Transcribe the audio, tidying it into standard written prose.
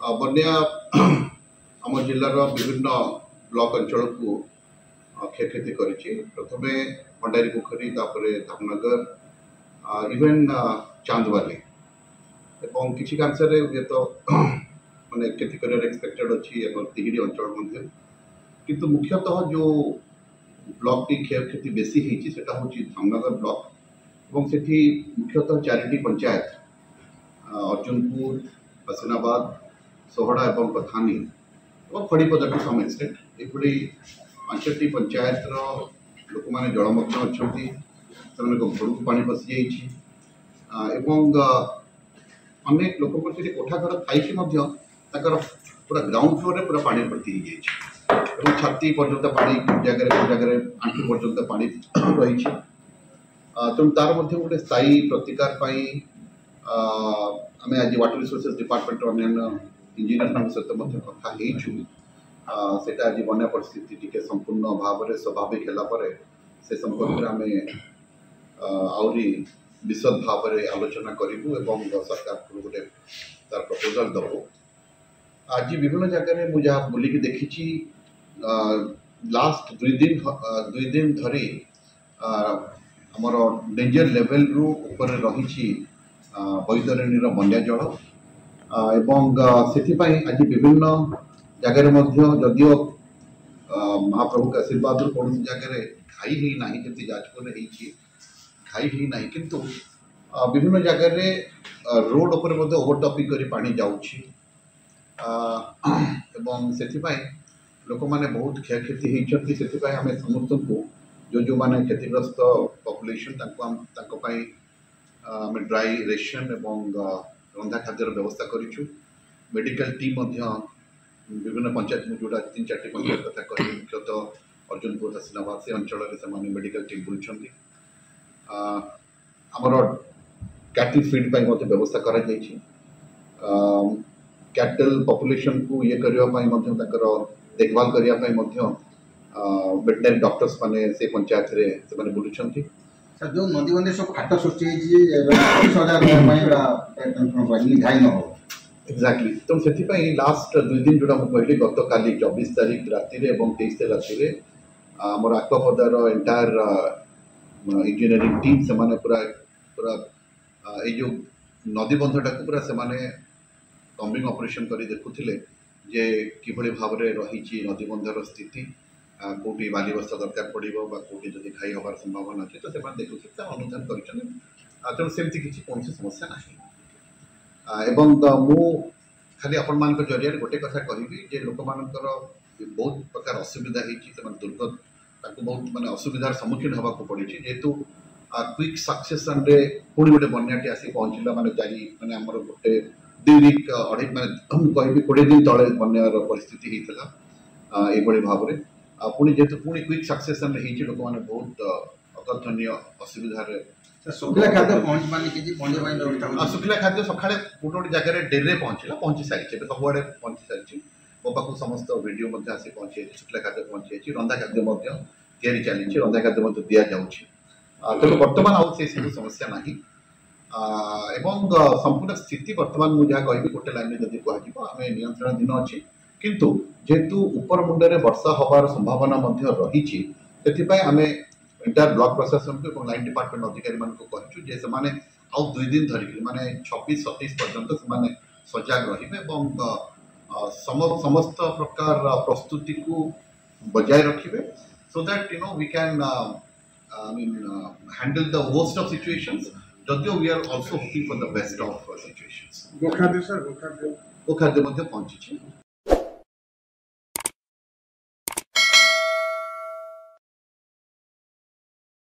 बन्या आम जिलार विभिन्न ब्लॉक अंचल को क्षयक्षति करिछि। प्रथमे भंडारी पोखरी धामनगर इवेन चांदवाली एवं किसी कांसरे ये तो माने क्षति कर एक्सपेक्टेड अच्छी तिहिड़ी अंचल किंतु मुख्यतः जो ब्लॉक टी क्षयक्षति बेसी होती सेटा होची धामनगर ब्लॉक एवं सेठी मुख्यतः 4टी पंचायत अर्जुनपुर हसीनाबाद सोहड़ा एवं पथानी और खड़ीपदा टू सम एक्सटेंट ये 5टी पंचायत लोक मैंने जलमग्न अच्छा घर को पानी पशि जाइए अनेक लोक कोठा घर थी पूरा ग्राउंड फ्लोर में पूरा पानी भर्ती हो छाती पर्यंत पानी जगह आंठू पर्यंत पानी रही तेणु तार गोटे स्थायी प्रतिकार आम आज वाटर रिसोर्सेस डिपार्टमेंट अन्य इंजीनियर सहित कथा सेटा आज बन्या परिस्थिति टी संपूर्ण भाव में स्वाभाविक है से संपर्क आम आहरी विशद भाव में आलोचना करूँ सरकार को गोटे तार प्रपोजल दबू। आज विभिन्न जगह मुझे बुलिक देखी लास्ट 2 दिन धरी आमर डेंजर लेवल रु ऊपर रही बैतरणी बन्या जल एवं से आज विभिन्न जगह जदियो महाप्रभु के आशीर्वाद कौन जगह घाई ही ना जमी जाजपुर घाई ही ना किंतु विभिन्न जगह रोड उपर ओवरटपिंग कर पानी जाऊँगी लोक मैंने बहुत क्षयक्षति होती से आम समस्त को जो मैंने क्षतिग्रस्त पॉपुलेशन आम ड्राई रेशन एवं रंधा खाद्यर व्यवस्था करूँ। मेडिकल टीम विभिन्न पंचायत जोड़ा 3-4टी पंचायत कथा कह मुख्यतः अर्जुनपुर हसीनाबाद से अंचल से मेडिकल टीम बुलूँ आमर कैटल फीड व्यवस्था कर कैटल पॉपुलेशन को ये करने देखभाल करने वेटनरी डॉक्टर्स माने से पंचायत रे से माने बुलुछन सर जो नदी बंदे सब खाट सृष्टि एक्जाक्टली तो से लास्ट 2 दिन जोड़ा कहली गत काली 24 तारीख राति 23 राति आमर आक्वापदार एंटायर इंजीनियरिंग टीम से माने पूरा पूरा जो नदी बंधटा को पूरा से माने कम्बिंग ऑपरेशन करी देखुथिले जे किभଳି भाव में रही नदी बंधर स्थिति कौटी बाली बस्ता दरकार पड़ो कौटी जब खाई हबार संभावना अच्छे तो से देखुते अनुधान कर तेणु सेमती किसी कौन समस्या ना मु खाली आपण मान जरिया गोटे कथा कहि लोक मानकर बहुत प्रकार असुविधा होती दुर्गत बहुत माने असुविधार सम्मुखीन होगा पड़ी जेहेतु क्विक सक्सेसन रे पुणी गोटे बन्याटी आसी पहुँचला माने जारी माने आमर गोटे 2 वीक अढ़ाई माने कहि 20 दिन तले बन्यार परिस्थिति होता ये भाव में पुणी जेहेतु पुणी क्विक सक्सेसन लोक मैंने बहुत अकथनीय असुविधा शुखला खाद्य पहुँच शुखला खाद्य सका गोटे जगह डेरे पहुँची सारी सबुआड़े पहुँची सारी मो पाक समस्त वीडियो आसी पहुँची शुखला खाद्य पहुँची रंधा खाद्य तैयारी चली रंधा खाद्य दि जाऊँगी तेणु बर्तमान आउ से सब समस्या ना एवं संपूर्ण स्थिति बर्तमान मुझे कहि गोटे लाइन जब कह नियंत्रणाधीन अच्छी किंतु जेहेतु उपर मुंडे वर्षा हबार संभावना रही आम इंटायर ब्लॉक प्रशासन को लाइन डिपार्टमेंट अधिकारी कहूँ आउ 2 दिन धरिक माने 26-27 पर्यंत से सजग रही समस्त प्रकार प्रस्तुति को बजाय रखिए so that we can handle the worst of situations जदियो we are also hoping for the best of situations। गोखाद्य सर गोखाद्य पहुंची